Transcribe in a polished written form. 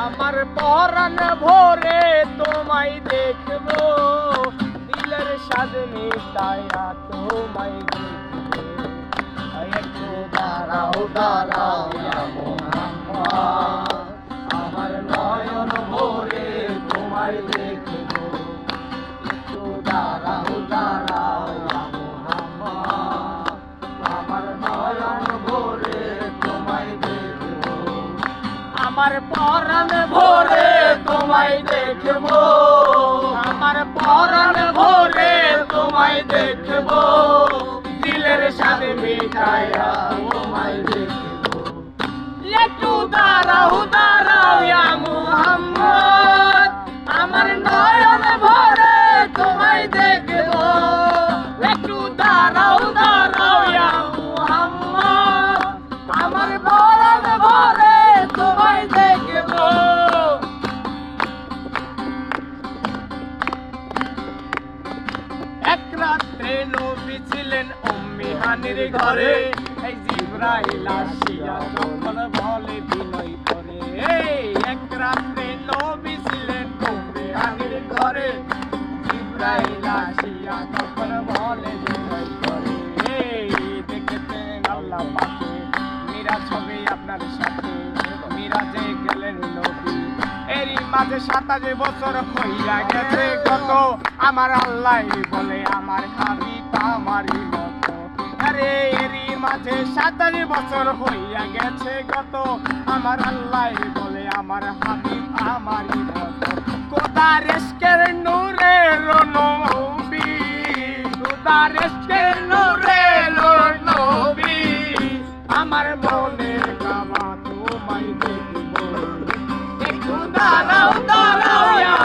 আমার পরাণ ভরে তোমায় দেখবো, দিলের স্বাদ মিটায়া তোমায় দেখবো। একটু দাঁড়াও দাঁড়াও ইয়া মুহাম্মদ, আমার নয়ন ভরে তোমায় দেখবো। একটু দাঁড়াও দাঁড়াও ইয়া মুহাম্মদ, আমার নয়ন ভরে তোমায় দেখবো। আমার পরাণ ভরে তোমায় দেখবো, আমার পরাণ ভরে তোমায় দেখবো, দিলের স্বাদ মিটায়া তোমায় দেখবো। একটু দাঁড়াও দাঁড়াও ইয়া মুহাম্মদ, আমার নয়ন ভরে তোমায় দেখবো। একটু দাঁড়াও দাঁড়াও ইয়া মুহাম্মদ, আমার পরাণ ভরে তোমায় দেখবো। এক রাত্রে নবী ছিলেন উম্মে হানির ঘরে, এই জিবরাইল আসিয়া তখন বলে বিনয় করে। এক রাত্রে নবী ছিলেন উম্মে হানির ঘরে, জিবরাইল আসিয়া তখন বলে বিনয় করে। দেখেছেন আল্লাহ পাকে মিরাজ হবে আপনার সাথে, মিরাজে গেলেন নবী। এরই মাঝে 27 বছর হইয়া গেছে কত, আমার আল্লাহ বলে আমার হাবিব আমারই মতো। আরে এরই মাঝে 27 বছর হইয়া গেছে কত, আমার আল্লাহ বলে আমার হাবিব আমারই মতো। খোদার ইশকের নূরে নবী, খোদার ইশকের নূরে নবী, আমার মনের কামনা তোমায় দেখবো। একটু দাঁড়াও দাঁড়াও ইয়া